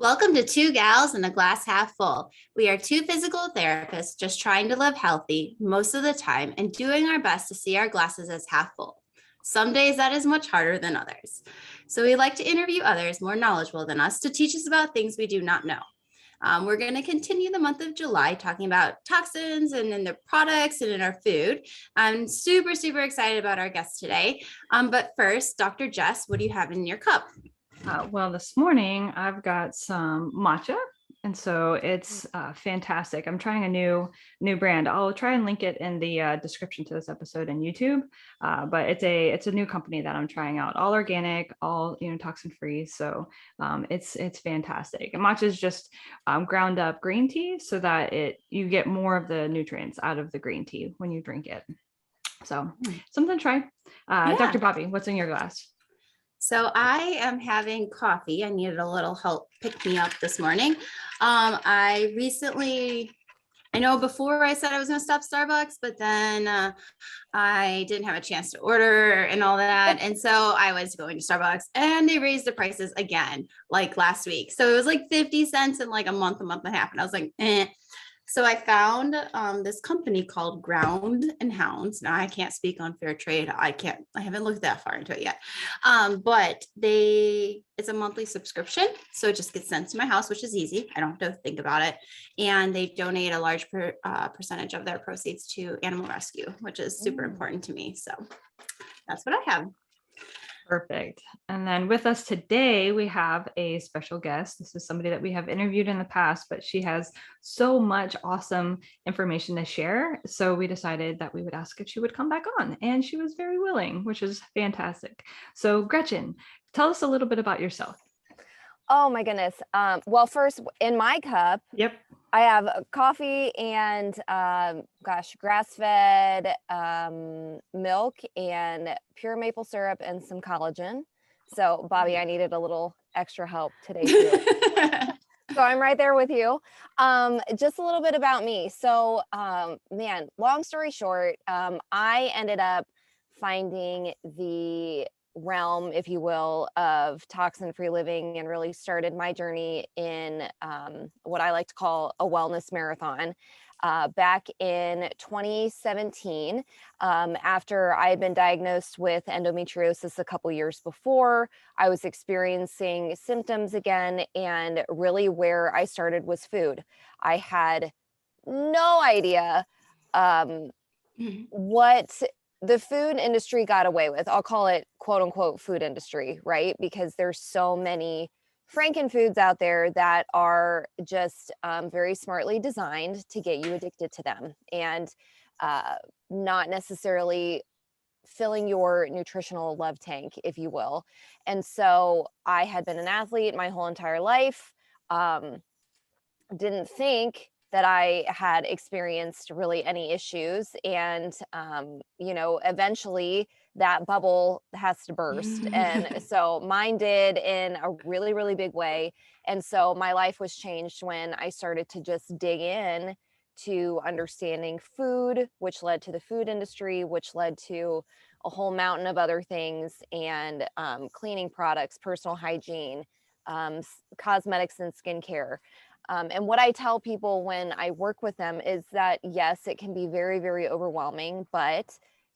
Welcome to Two Gals and a Glass Half Full. We are two physical therapists just trying to live healthy most of the time and doing our best to see our glasses as half full. Some days that is much harder than others. So we like to interview others more knowledgeable than us to teach us about things we do not know. We're going to continue the month of July talking about toxins and in their products and in our food. I'm super excited about our guest today. But first, Dr. Jess, what do you have in your cup? Well, this morning I've got some matcha, and so it's fantastic. I'm trying a new brand. I'll try and link it in the description to this episode in YouTube. But it's a new company that I'm trying out, all organic, all toxin free. So it's fantastic. And matcha is just ground up green tea, so that you get more of the nutrients out of the green tea when you drink it. So something to try. Yeah. Dr. Bobby, what's in your glass? So I am having coffee. I needed a little help pick me up this morning. I know before I said I was going to stop Starbucks, but then I didn't have a chance to order and all that. And so I was going to Starbucks and they raised the prices again, like last week. So it was like 50 cents in like a month and a half. And I was like, eh. So I found this company called Ground and Hounds. Now I can't speak on fair trade. I haven't looked that far into it yet. But it's a monthly subscription. So it just gets sent to my house, which is easy. I don't have to think about it. And they donate a large percentage of their proceeds to animal rescue, which is super important to me. So that's what I have. Perfect. And then with us today, we have a special guest. This is somebody that we have interviewed in the past, but she has so much awesome information to share. So we decided that we would ask if she would come back on, and she was very willing, which is fantastic. So Gretchen, tell us a little bit about yourself. Oh my goodness. Well, first in my cup, Yep. I have coffee and grass-fed milk and pure maple syrup and some collagen. So Bobby, I needed a little extra help today too. So I'm right there with you. Just a little bit about me. So long story short, I ended up finding the realm, if you will, of toxin-free living and really started my journey in what I like to call a wellness marathon back in 2017 after I had been diagnosed with endometriosis a couple years before. I was experiencing symptoms again, and really where I started was food. I had no idea what the food industry got away with. I'll call it quote unquote food industry, right? Because there's so many frankenfoods out there that are just very smartly designed to get you addicted to them and not necessarily filling your nutritional love tank, if you will. And so I had been an athlete my whole entire life. Didn't think that I had experienced really any issues. And, eventually that bubble has to burst. And so mine did in a really, really big way. And so my life was changed when I started to just dig in to understanding food, which led to the food industry, which led to a whole mountain of other things, and cleaning products, personal hygiene, cosmetics and skincare. And what I tell people when I work with them is that, yes, it can be very, very overwhelming, but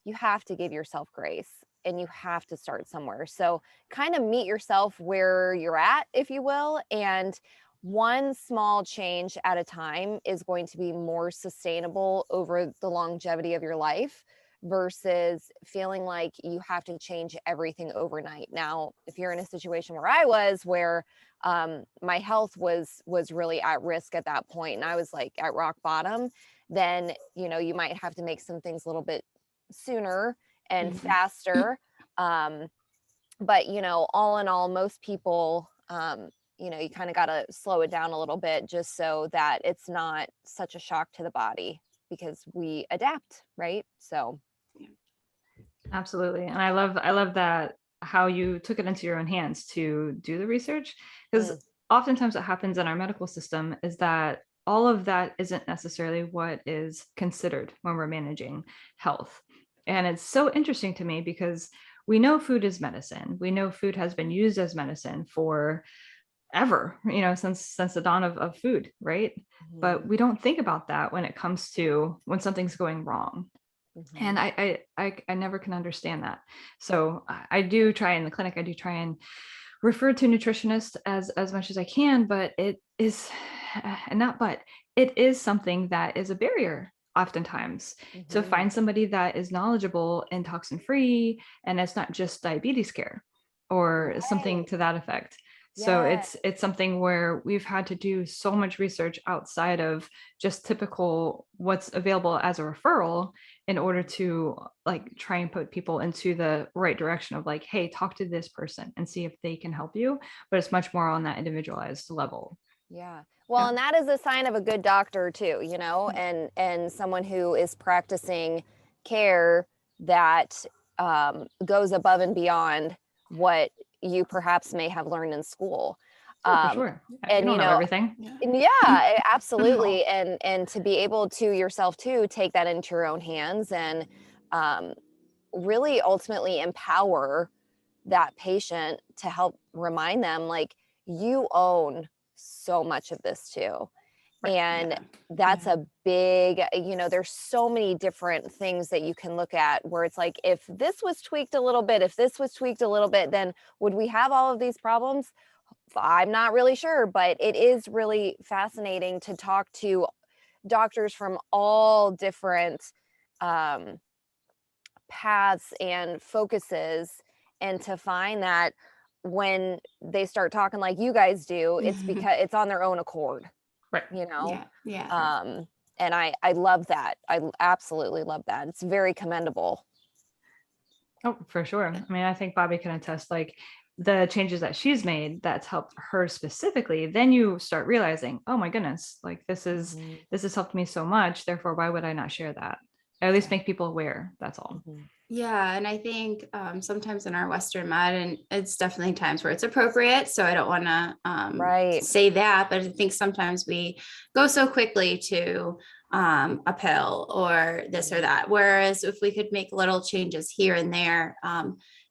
you have to give yourself grace and you have to start somewhere. So kind of meet yourself where you're at, if you will. And one small change at a time is going to be more sustainable over the longevity of your life versus feeling like you have to change everything overnight. Now, if you're in a situation where I was, where my health was really at risk at that point, and I was like at rock bottom, then, you might have to make some things a little bit sooner and faster. But, all in all, most people, you kind of got to slow it down a little bit just so that it's not such a shock to the body, because we adapt, right? So. Absolutely. And I love that how you took it into your own hands to do the research, because oftentimes what happens in our medical system is that all of that isn't necessarily what is considered when we're managing health. And it's so interesting to me because we know food is medicine. We know food has been used as medicine for ever, since the dawn of food, right? But we don't think about that when it comes to when something's going wrong. And I never can understand that. So I do try in the clinic, I do try and refer to nutritionists as much as I can, but it is it is something that is a barrier oftentimes to find somebody that is knowledgeable and toxin free, and it's not just diabetes care or something to that effect. So it's something where we've had to do so much research outside of just typical what's available as a referral in order to like try and put people into the right direction of like, hey, talk to this person and see if they can help you. But it's much more on that individualized level. Yeah. Well, and that is a sign of a good doctor too, and someone who is practicing care that goes above and beyond what you perhaps may have learned in school. For sure. And you don't know everything. Yeah, absolutely. And to be able to yourself too, take that into your own hands and really ultimately empower that patient to help remind them like you own so much of this too. And that's a big, there's so many different things that you can look at where it's like, if this was tweaked a little bit, then would we have all of these problems? I'm not really sure, but it is really fascinating to talk to doctors from all different paths and focuses, and to find that when they start talking like you guys do, it's because it's on their own accord. Right. And I love that. I absolutely love that. It's very commendable. Oh, for sure. I mean, I think Bobby can attest, like the changes that she's made that's helped her specifically. Then you start realizing, oh my goodness, like this has helped me so much. Therefore, why would I not share that? Or at least make people aware. That's all. Yeah. And I think sometimes in our Western med, and it's definitely times where it's appropriate. So I don't want to say that, but I think sometimes we go so quickly to a pill or this or that. Whereas if we could make little changes here and there,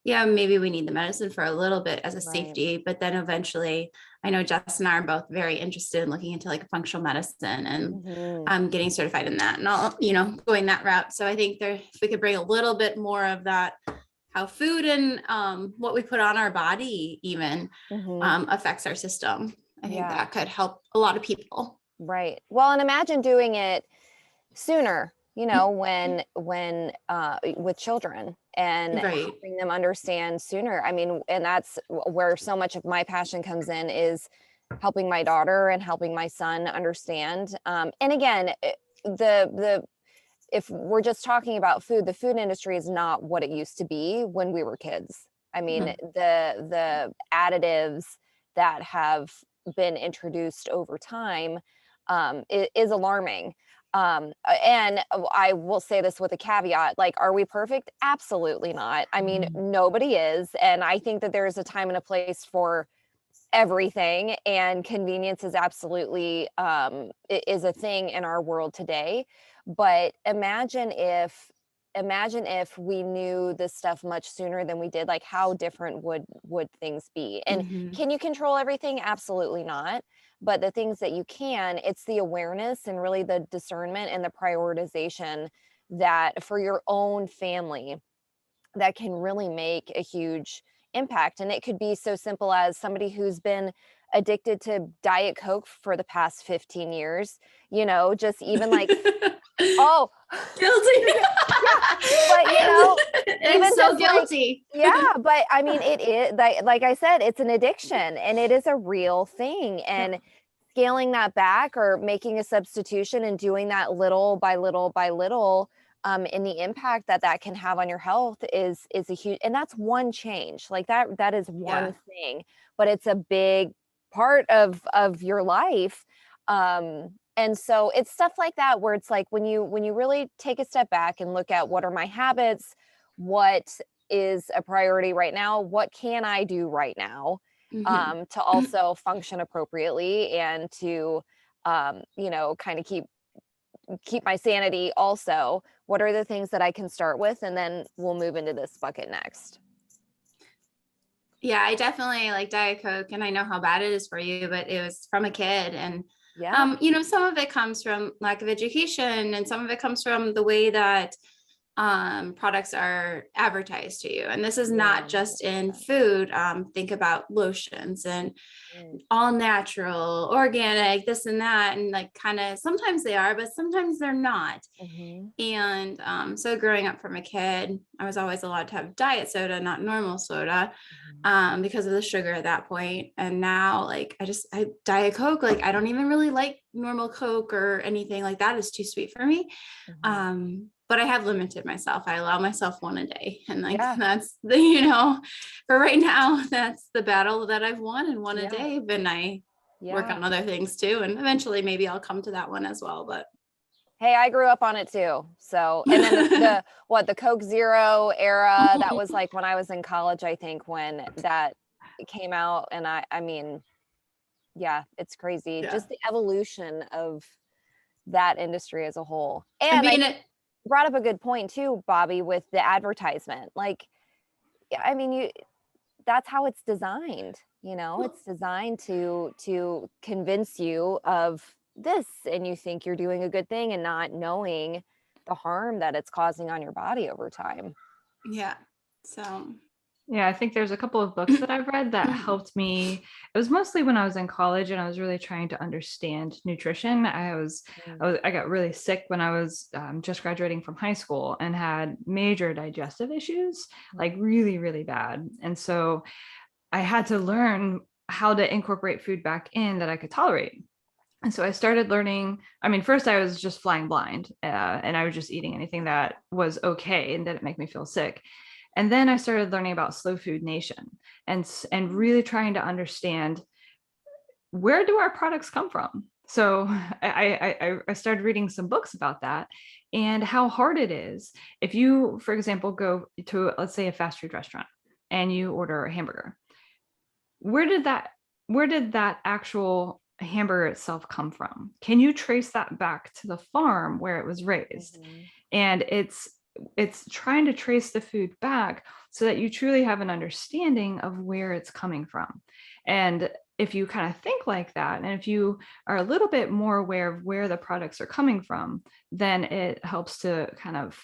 maybe we need the medicine for a little bit as a safety, but then eventually, I know Jess and I are both very interested in looking into like functional medicine and getting certified in that and all, going that route. So I think if we could bring a little bit more of that, how food and what we put on our body even affects our system. I think that could help a lot of people. Right. Well, and imagine doing it sooner, when with children and helping them understand sooner. I mean, and that's where so much of my passion comes in, is helping my daughter and helping my son understand. And again, if we're just talking about food, the food industry is not what it used to be when we were kids. I mean, the additives that have been introduced over time is alarming. And I will say this with a caveat, like, are we perfect? Absolutely not. I mean, nobody is. And I think that there's a time and a place for everything, and convenience is absolutely is a thing in our world today. But imagine if we knew this stuff much sooner than we did, like how different would things be? And can you control everything? Absolutely not. But the things that you can, it's the awareness and really the discernment and the prioritization that for your own family that can really make a huge impact. And it could be so simple as somebody who's been addicted to Diet Coke for the past 15 years, just even like, oh, guilty. But I'm so guilty. But I mean, it is like I said, it's an addiction and it is a real thing. And scaling that back or making a substitution and doing that little by little by little, and the impact that can have on your health is a huge, and that's one change. Like that is one thing, but it's a big part of your life. And so it's stuff like that where it's like when you really take a step back and look at what are my habits, what is a priority right now, what can I do right now to also function appropriately and to kind of keep my sanity also. What are the things that I can start with, and then we'll move into this bucket next. Yeah, I definitely like Diet Coke, and I know how bad it is for you, but it was from a kid. And, Yeah. some of it comes from lack of education, and some of it comes from the way that products are advertised to you. And this is Yeah. not just in food. Think about lotions and Mm. all natural, organic, this and that. And like kind of sometimes they are, but sometimes they're not. Mhm. And so growing up from a kid, I was always allowed to have diet soda, not normal soda, Mhm. because of the sugar at that point. And now, like, I Diet Coke, like, I don't even really like normal Coke or anything like that. Is too sweet for me. Mhm. But I have limited myself. I allow myself one a day. And like, Yeah. that's the, for right now, that's the battle that I've won, and one a Yeah. day. But I work Yeah. on other things too. And eventually maybe I'll come to that one as well. But Hey, I grew up on it too. So, and then the Coke Zero era, that was like when I was in college, I think, when that came out. And I mean, yeah, it's crazy. yeah. Just the evolution of that industry as a whole. And And I being think it, you brought up a good point too, Bobby, with the advertisement. Like, yeah, I mean, that's how it's designed. It's designed to convince you of this, and you think you're doing a good thing and not knowing the harm that it's causing on your body over time. yeah. So, Yeah, I think there's a couple of books that I've read that helped me. It was mostly when I was in college and I was really trying to understand nutrition. I got really sick when I was just graduating from high school and had major digestive issues, like really, really bad. And so I had to learn how to incorporate food back in that I could tolerate. And so I started learning. I mean, first I was just flying blind, and I was just eating anything that was okay and didn't make me feel sick. And then I started learning about Slow Food Nation and really trying to understand, where do our products come from? So I started reading some books about that and how hard it is. If you, for example, go to, let's say, a fast food restaurant and you order a hamburger, where did that actual hamburger itself come from? Can you trace that back to the farm where it was raised? Mhm. And it's trying to trace the food back so that you truly have an understanding of where it's coming from. And if you kind of think like that, and if you are a little bit more aware of where the products are coming from, then it helps to kind of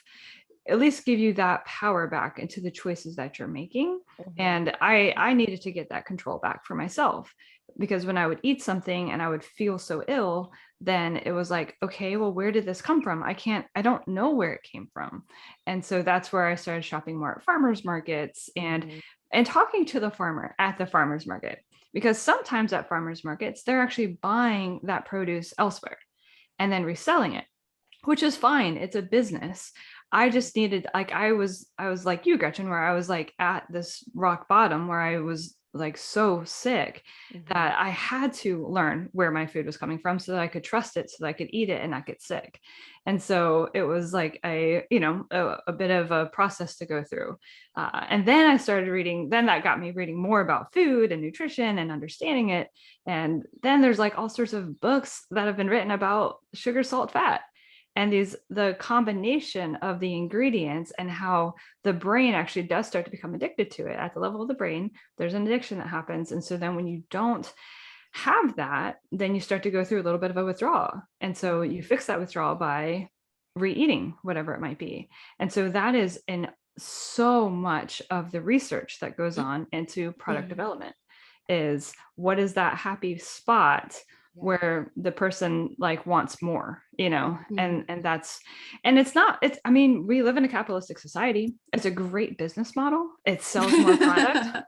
at least give you that power back into the choices that you're making. Mhm. And I needed to get that control back for myself, because when I would eat something and I would feel so ill, then it was like, okay, well, where did this come from? I don't know where it came from. And so that's where I started shopping more at farmers markets Mhm. and talking to the farmer at the farmers market, because sometimes at farmers markets, they're actually buying that produce elsewhere and then reselling it, which is fine. It's a business. I just needed, like, I was like you, Gretchen, where I was like at this rock bottom where I was like so sick Mhm. that I had to learn where my food was coming from so that I could trust it, so that I could eat it and not get sick. And so it was like a bit of a process to go through. And then I started reading, then that got me reading more about food and nutrition and understanding it. And then there's like all sorts of books that have been written about sugar, salt, fat, and the combination of the ingredients and how the brain actually does start to become addicted to it. At the level of the brain, there's an addiction that happens. And so then when you don't have that, then you start to go through a little bit of a withdrawal. And so you fix that withdrawal by re-eating whatever it might be. And so that is in so much of the research that goes on into product development, is what is that happy spot Yeah. where the person like wants more, Mhm. and it's, I mean, we live in a capitalistic society. It's a great business model. It sells more product.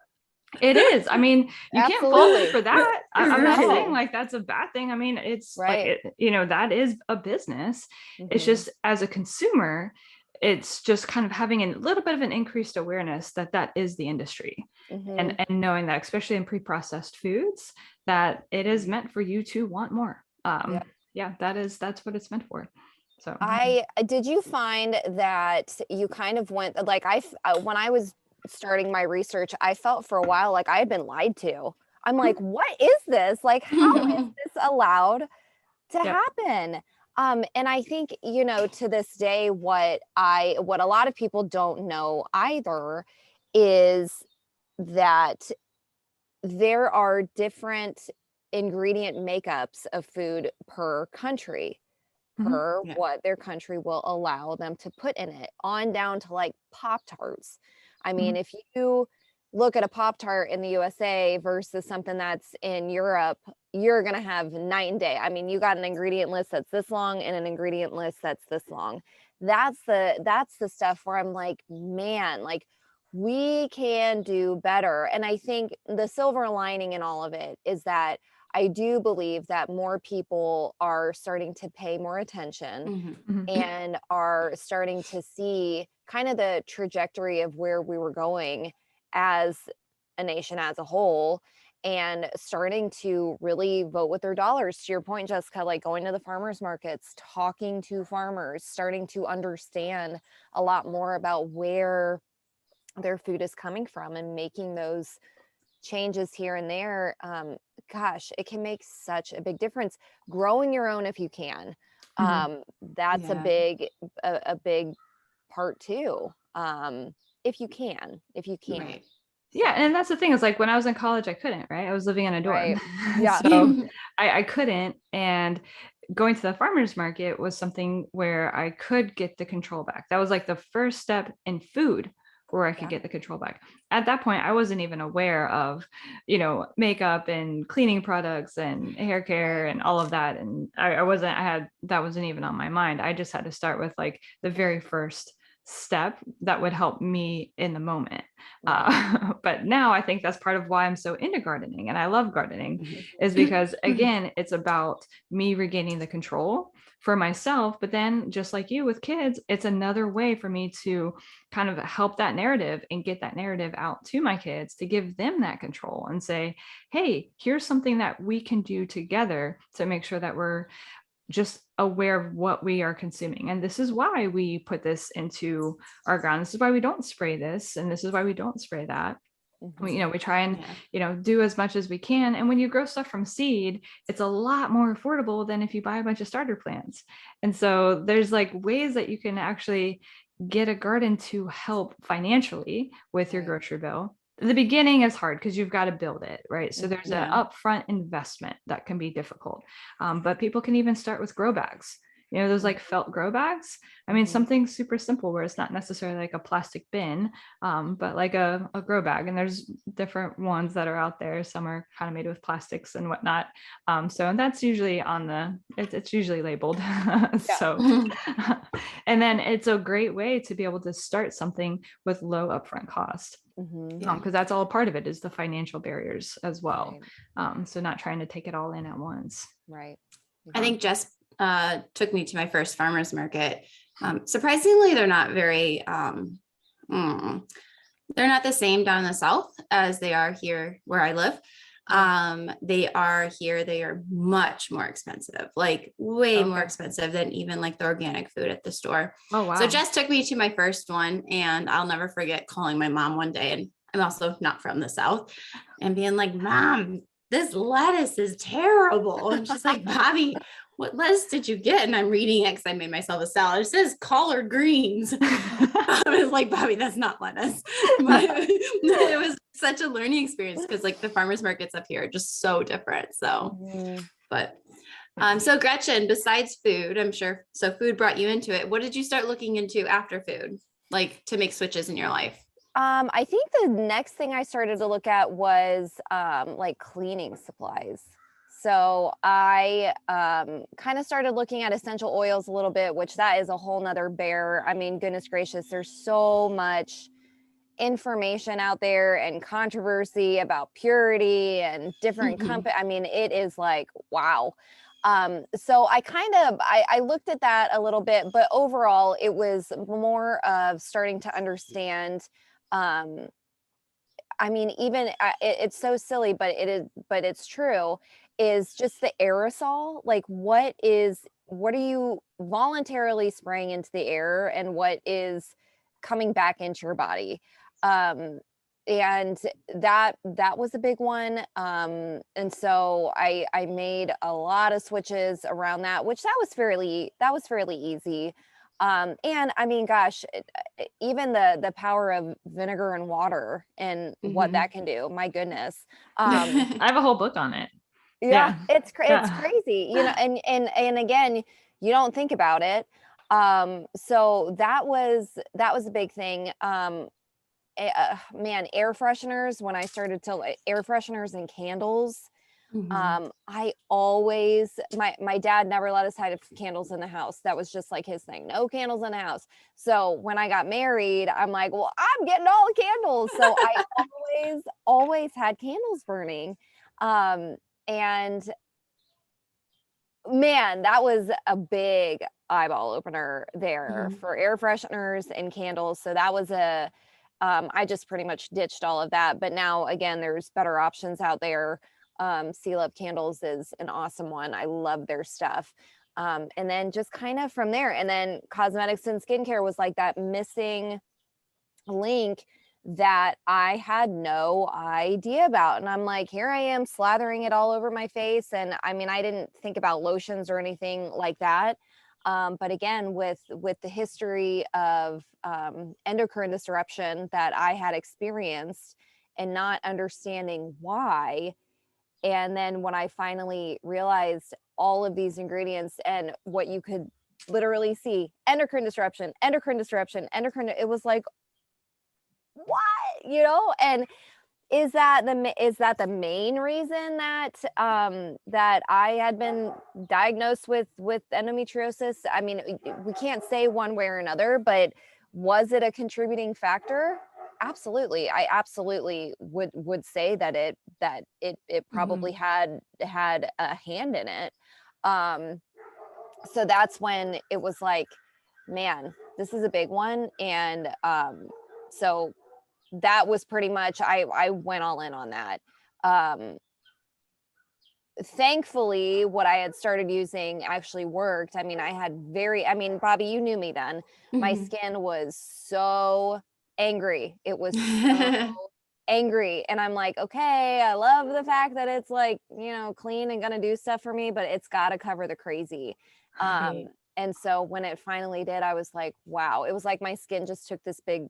It is. I mean, you can't fault Absolutely. it for that. I'm not Right. saying like that's a bad thing. I mean, it's like, Right. that is a business. It's Mhm. just, as a consumer, it's just kind of having a little bit of an increased awareness that is the industry, Mhm. and knowing that, especially in pre-processed foods, that it is meant for you to want more. Yeah. Yeah, that's what it's meant for. So Did you find that you kind of went like when I was starting my research, I felt for a while like I had been lied to. I'm like, what is this? Like, how is this allowed to yep. happen? And I think, to this day, what a lot of people don't know either is that there are different ingredient makeups of food per country, per Yeah. what their country will allow them to put in it, on down to like Pop-Tarts. I mean, if you look at a Pop-Tart in the USA versus something that's in Europe, you're going to have night and day. I mean, you got an ingredient list that's this long and an ingredient list that's this long. That's the stuff where I'm like, man, like we can do better. And I think the silver lining in all of it is that I do believe that more people are starting to pay more attention and are starting to see kind of the trajectory of where we were going as a nation as a whole, and starting to really vote with their dollars. To your point, Jessica, like going to the farmers markets, talking to farmers, starting to understand a lot more about where their food is coming from and making those changes here and there. Gosh, it can make such a big difference. Growing your own if you can. That's Yeah. a big part too. If you can. Right. Yeah, and that's the thing, is like when I was in college, I couldn't, right? I was living in a dorm. Right. Yeah. So I couldn't. And going to the farmer's market was something where I could get the control back. That was like the first step in food where I could get the control back. At that point, I wasn't even aware of, makeup and cleaning products and hair care and all of that. And that wasn't even on my mind. I just had to start with like the very first step that would help me in the moment. But now I think that's part of why I'm so into gardening and I love gardening, is because again, it's about me regaining the control for myself. But then just like you with kids, it's another way for me to kind of help that narrative and get that narrative out to my kids, to give them that control and say, hey, here's something that we can do together to make sure that we're just aware of what we are consuming. And this is why we put this into our ground. This is why we don't spray this. And this is why we don't spray that. We try and, do as much as we can. And when you grow stuff from seed, it's a lot more affordable than if you buy a bunch of starter plants. And so there's like ways that you can actually get a garden to help financially with your grocery bill. The beginning is hard because you've got to build it, right? So there's an upfront investment that can be difficult. But people can even start with grow bags. Those like felt grow bags. I mean, something super simple where it's not necessarily like a plastic bin, but like a grow bag. And there's different ones that are out there. Some are kind of made with plastics and whatnot. So that's usually it's usually labeled. So, and then it's a great way to be able to start something with low upfront cost. Because that's all part of it, is the financial barriers as well. So not trying to take it all in at once. Right. I think Jess took me to my first farmer's market. Surprisingly, they're not very, they're not the same down in the South as they are here where I live. They are much more expensive, like way more expensive than even like the organic food at the store. Oh, wow. So Jess took me to my first one, and I'll never forget calling my mom one day, and I'm also not from the South, and being like, Mom, this lettuce is terrible. And she's like, Bobby, what lettuce did you get? And I'm reading it because I made myself a salad. It says collard greens. I was like, Bobby, that's not lettuce. But it was such a learning experience because like the farmers markets up here are just so different. So, so Gretchen, besides food, I'm sure, so food brought you into it. What did you start looking into after food, like to make switches in your life? I think the next thing I started to look at was like cleaning supplies. So I kind of started looking at essential oils a little bit, which that is a whole nother bear. I mean, goodness gracious, there's so much information out there and controversy about purity and different companies. I mean, it is like, wow. So I looked at that a little bit, but overall it was more of starting to understand. I mean, even it's so silly, but it's true, is just the aerosol. Like what are you voluntarily spraying into the air and what is coming back into your body? And that was a big one. And so I made a lot of switches around that, which that was fairly easy. And I mean, gosh, even the power of vinegar and water and what that can do, my goodness. I have a whole book on it. Yeah, it's Yeah. crazy, you know, and again, you don't think about it. So that was a big thing. Man, air fresheners, when I started to air fresheners and candles. Mhm. I always, my dad never let us have candles in the house. That was just like his thing. No candles in the house. So when I got married, I'm like, well, I'm getting all the candles. So I always had candles burning. Um, and man, that was a big eyeball opener there Mhm. for air fresheners and candles. So that was I just pretty much ditched all of that. But now again, there's better options out there. Seal Up Candles is an awesome one. I love their stuff. And then just kind of from there, and then cosmetics and skincare was like that missing link that I had no idea about. And I'm like, here I am slathering it all over my face. And I mean, I didn't think about lotions or anything like that. But again, with the history of endocrine disruption that I had experienced and not understanding why, and then when I finally realized all of these ingredients and what you could literally see, endocrine disruption, endocrine disruption, endocrine, it was like, what, you know? And is that the main reason that that I had been diagnosed with endometriosis? I mean, we can't say one way or another, but was it a contributing factor? Absolutely. I absolutely would say that it probably Mhm. had a hand in it. um so that's when it was like, man, this is a big one. And so that was pretty much, I went all in on that. Um, Thankfully, what I had started using actually worked. I mean, I mean, Bobby, you knew me then. My Mhm. skin was so angry. It was so angry. And I'm like, okay, I love the fact that it's like, you know, clean and gonna do stuff for me, but it's got to cover the crazy. Um, Right. and so when it finally did, I was like, wow, it was like my skin just took this big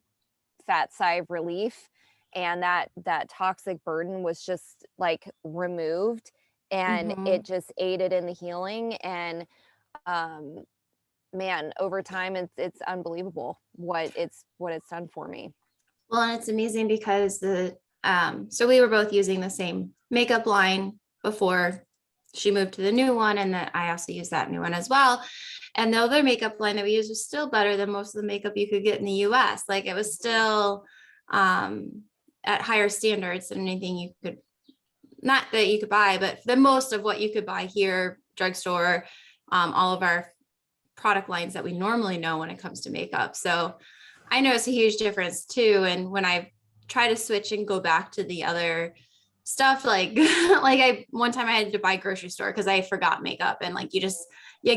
fat sigh of relief, and that toxic burden was just like removed, and it Mhm. just aided in the healing. And um man, over time it's unbelievable what it's done for me. Well, and it's amazing because so we were both using the same makeup line before she moved to the new one, and that I also use that new one as well. And the other makeup line that we used was still better than most of the makeup you could get in the US. Like it was still at higher standards than anything you could, not that you could buy, but the most of what you could buy here, drugstore, all of our product lines that we normally know when it comes to makeup. So I notice a huge difference too. And when I try to switch and go back to the other stuff, like like I one time I had to buy grocery store because I forgot makeup, and like you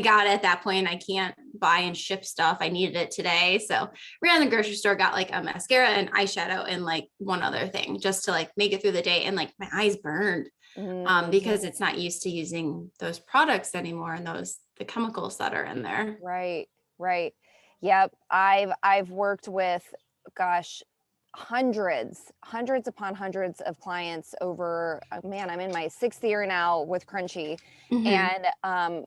got it at that point. I can't buy and ship stuff. I needed it today. So ran to the grocery store, got like a mascara and eyeshadow and like one other thing just to like make it through the day. And like my eyes burned Mhm. because it's not used to using those products anymore and the chemicals that are in there. Right, right. Yep. I've worked with, gosh, hundreds upon hundreds of clients over, man, I'm in my sixth year now with Crunchy. Mhm. And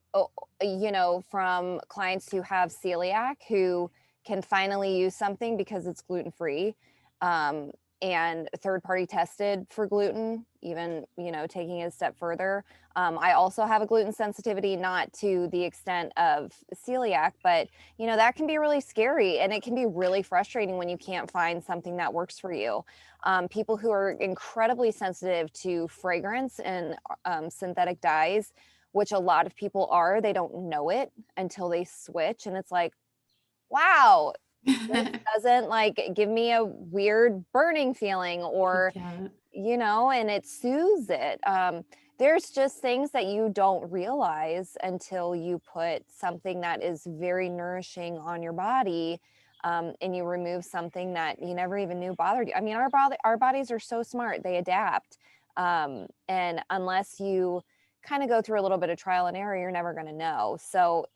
you know, from clients who have celiac who can finally use something because it's gluten free. Um, and third party tested for gluten, even, you know, taking it a step further. I also have a gluten sensitivity, not to the extent of celiac, but you know, that can be really scary, and it can be really frustrating when you can't find something that works for you. People who are incredibly sensitive to fragrance and synthetic dyes, which a lot of people are, they don't know it until they switch. And it's like, wow, this doesn't like give me a weird burning feeling, or Yeah. you know, and it soothes it. There's just things that you don't realize until you put something that is very nourishing on your body, and you remove something that you never even knew bothered you. I mean, our bodies are so smart; they adapt. And unless you kind of go through a little bit of trial and error, you're never going to know. So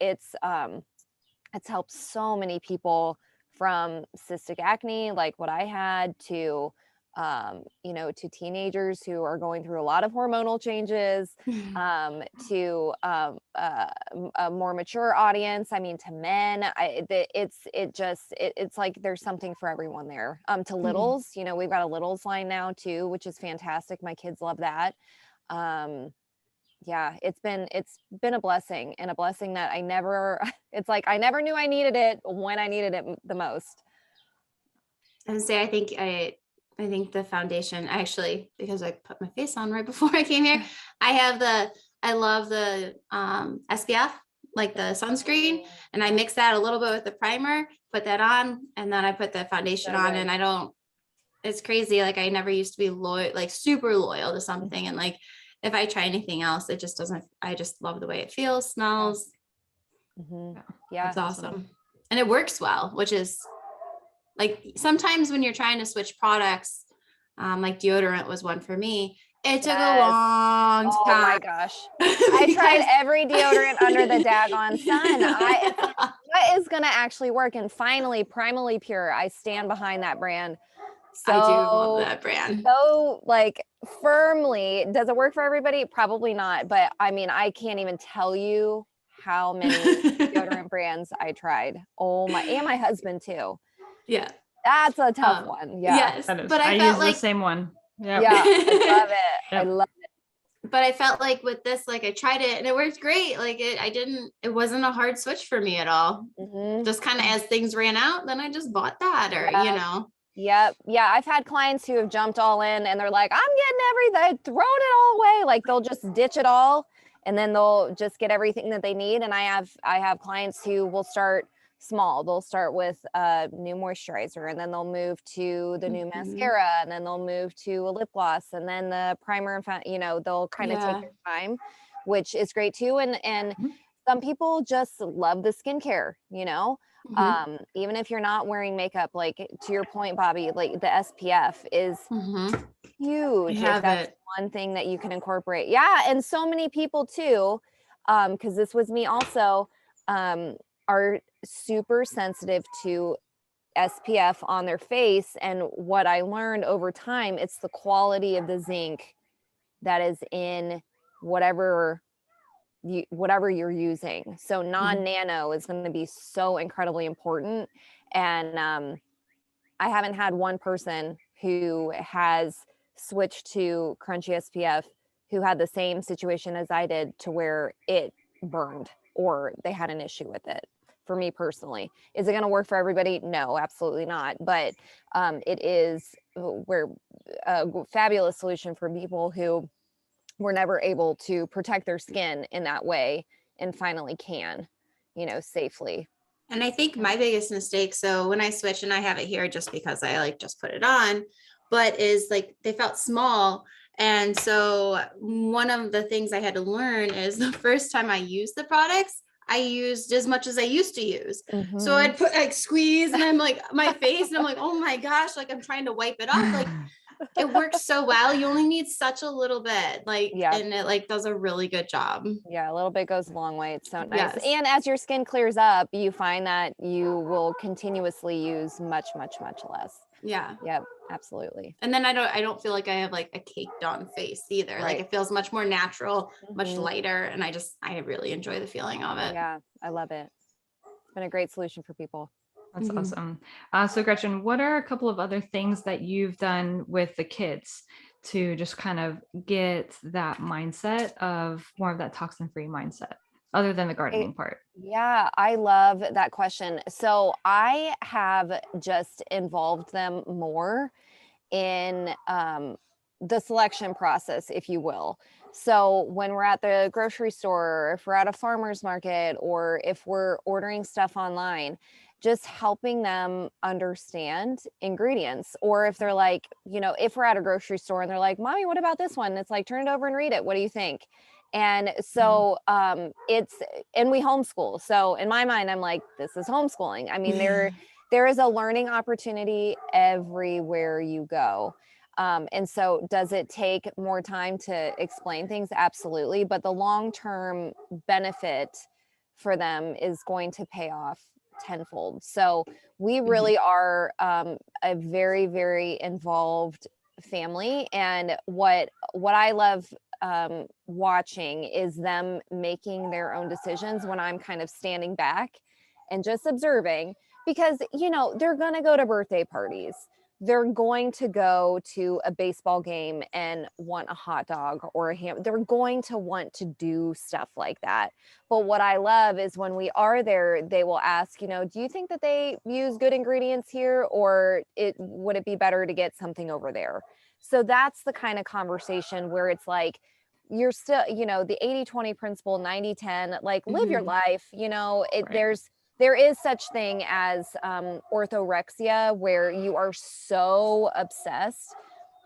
It's helped so many people, from cystic acne, like what I had, to to teenagers who are going through a lot of hormonal changes, to a more mature audience. I mean, to men. It's like there's something for everyone there. To littles, we've got a littles line now too, which is fantastic. My kids love that. Yeah, it's been a blessing, and a blessing that I never it's like I never knew I needed it when I needed it the most. I would say I think the foundation, actually, because I put my face on right before I came here, I love the SPF, like the sunscreen, and I mix that a little bit with the primer, put that on, and then I put the foundation So on, good. and it's crazy. Like I never used to be loyal, like super loyal to something. And like, if I try anything else, it just doesn't, I just love the way it feels, smells. Yeah, It's awesome. And it works well, which is like sometimes when you're trying to switch products, like deodorant was one for me. It took a Yes. long Oh my time. gosh. I tried every deodorant under the daggone sun. It's like, what is going to actually work? And finally, Primally Pure, I stand behind that brand. So, I do love that brand. So like firmly. Does it work for everybody? Probably not. But I mean, I can't even tell you how many deodorant brands I tried. Oh my, and my husband too. Yeah. That's a tough one. Yeah. Yes. That is, But I I felt use the like, same one. Yep. Yeah. I love it. Yep. I love but I felt like with this, like I tried it and it worked great. Like it wasn't a hard switch for me at all. it. Just kind of as things ran out, then I just bought that, or, Yep. Yeah. I've had clients who have jumped all in and they're like, I'm getting everything, thrown it all away. Like they'll just ditch it all and then they'll just get everything that they need. And I have clients who will start small. They'll start with a new moisturizer, and then they'll move to the new mascara, and then they'll move to a lip gloss, and then the primer, and they'll kind of take their time, which is great too. And some people just love the skincare, even if you're not wearing makeup, like to your point, Bobby, like the SPF is huge. If that's one thing that you can incorporate. Yeah. And so many people too, because this was me also, are super sensitive to SPF on their face. And what I learned over time, it's the quality of the zinc that is in whatever you're using. So non-nano is going to be so incredibly important. And I haven't had one person who has switched to crunchy SPF who had the same situation as I did, to where it burned or they had an issue with it. For me personally, is it going to work for everybody? No, absolutely not. But it is a fabulous solution for people who were never able to protect their skin in that way and finally can, safely. And I think my biggest mistake, so when I switched, and I have it here just because I just put it on, but is like they felt small. And so one of the things I had to learn is the first time I used the products, I used as much as I used to use. So I'd put squeeze, and I'm like my face, and I'm like, oh my gosh, like I'm trying to wipe it off. Like it works so well. You only need such a little bit, and it does a really good job. Yeah, a little bit goes a long way. It's so nice. Yes. And as your skin clears up, you find that you will continuously use much, much, much less. Yeah. Yep, absolutely. And then I don't feel like I have like a caked on face either. Right. Like it feels much more natural, much lighter. And I really enjoy the feeling of it. Yeah, I love it. It's been a great solution for people. That's awesome. So Gretchen, what are a couple of other things that you've done with the kids to just kind of get that mindset of more of that toxin-free mindset, other than the gardening part? Yeah, I love that question. So I have just involved them more in the selection process, if you will. So when we're at the grocery store, or if we're at a farmer's market, or if we're ordering stuff online, just helping them understand ingredients. Or if they're like, if we're at a grocery store and they're like, Mommy, what about this one? It's like, turn it over and read it. What do you think? And so and we homeschool. So in my mind, I'm like, this is homeschooling. I mean, there is a learning opportunity everywhere you go. And so does it take more time to explain things? Absolutely. But the long-term benefit for them is going to pay off tenfold. So we really are a very, very involved family. And what I love watching is them making their own decisions when I'm kind of standing back and just observing, because, you know, they're going to go to birthday parties. They're going to go to a baseball game and want a hot dog or a ham. They're going to want to do stuff like that. But what I love is when we are there, they will ask, you know, do you think that they use good ingredients here, or would it be better to get something over there? So that's the kind of conversation where it's like, you're still, you know, the 80-20 principle, 90-10, like live your life, you know, there is such thing as orthorexia, where you are so obsessed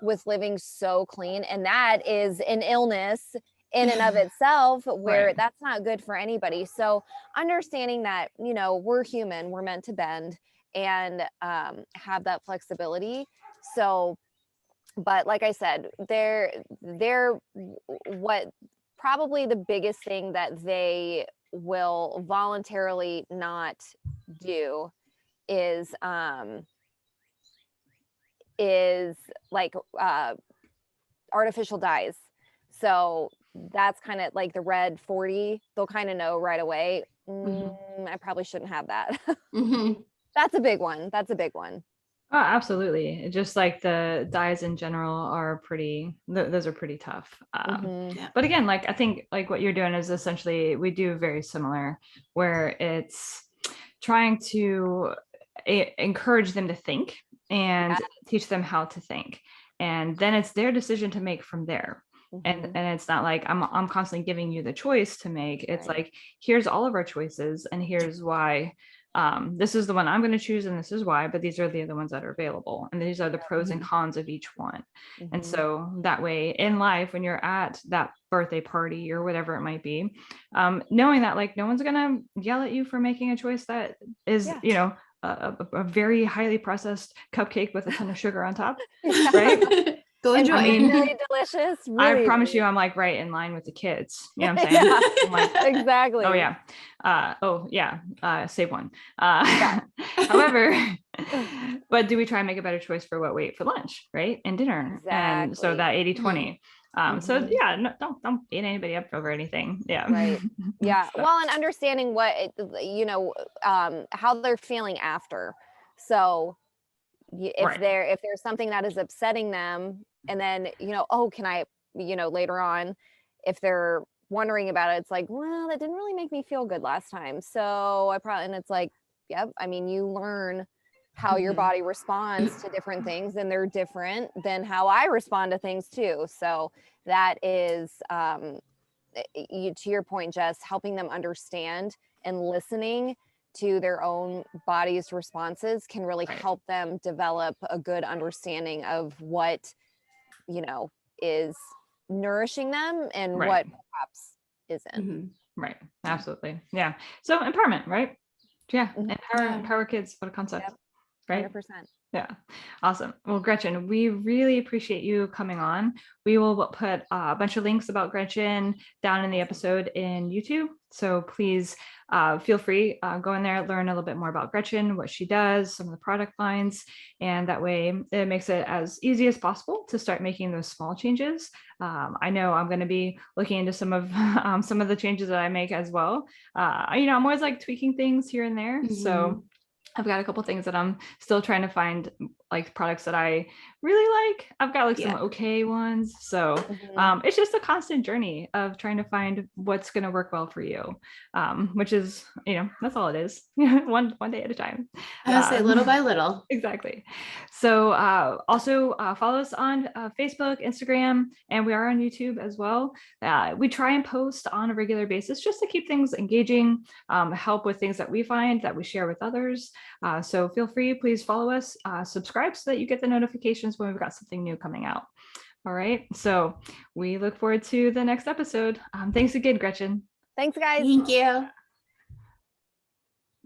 with living so clean. And that is an illness in and of itself, where that's not good for anybody. So understanding that, you know, we're human, we're meant to bend and have that flexibility. So, but like I said, they're what probably the biggest thing that they will voluntarily not do is like artificial dyes. So that's kind of like the red 40. They'll kind of know right away, I probably shouldn't have that. That's a big one. Oh, absolutely. Just like the dyes in general are those are pretty tough. But again, like I think like what you're doing is essentially we do very similar, where it's trying to encourage them to think and teach them how to think. And then it's their decision to make from there. And it's not like I'm constantly giving you the choice to make. It's like, here's all of our choices and here's why. This is the one I'm going to choose and this is why, but these are the other ones that are available. And these are the pros and cons of each one. And so that way in life, when you're at that birthday party or whatever it might be, knowing that like no one's going to yell at you for making a choice that is, you know, a very highly processed cupcake with a ton of sugar on top, right? Go enjoy. I mean, really delicious. Really, I promise you, I'm like right in line with the kids. You know what I'm saying? I'm like, exactly. Oh yeah. Save one. However, but do we try and make a better choice for what we eat for lunch, right? And dinner. And so that 80-20. So yeah, no, don't beat anybody up over anything. Yeah. Right. Yeah. So. Well, and understanding what, you know, how they're feeling after. So if there's something that is upsetting them, and then, you know, oh, can I, you know, later on, if they're wondering about it, it's like, well, that didn't really make me feel good last time. So and it's like, yep. I mean, you learn how your body responds to different things, and they're different than how I respond to things too. So that is, to your point, Jess, helping them understand and listening to their own body's responses can really help them develop a good understanding of what, you know, is nourishing them and what perhaps isn't. Right. Absolutely. Yeah. So empowerment, right? Yeah. Empower kids. What a concept. Yep. Right. 100%. Yeah. Awesome. Well, Gretchen, we really appreciate you coming on. We will put a bunch of links about Gretchen down in the episode in YouTube. So please feel free, go in there, learn a little bit more about Gretchen, what she does, some of the product lines, and that way it makes it as easy as possible to start making those small changes. I know I'm going to be looking into some of the changes that I make as well. You know, I'm always like tweaking things here and there. So I've got a couple things that I'm still trying to find, like products that I really like. I've got like some okay ones. So it's just a constant journey of trying to find what's going to work well for you, which is, you know, that's all it is. one day at a time. I would say little by little. Exactly. So also follow us on Facebook, Instagram, and we are on YouTube as well. We try and post on a regular basis just to keep things engaging, help with things that we find that we share with others. So feel free, please follow us, subscribe so that you get the notifications when we've got something new coming out. All right. So we look forward to the next episode. Thanks again, Gretchen. Thanks, guys. Thank you.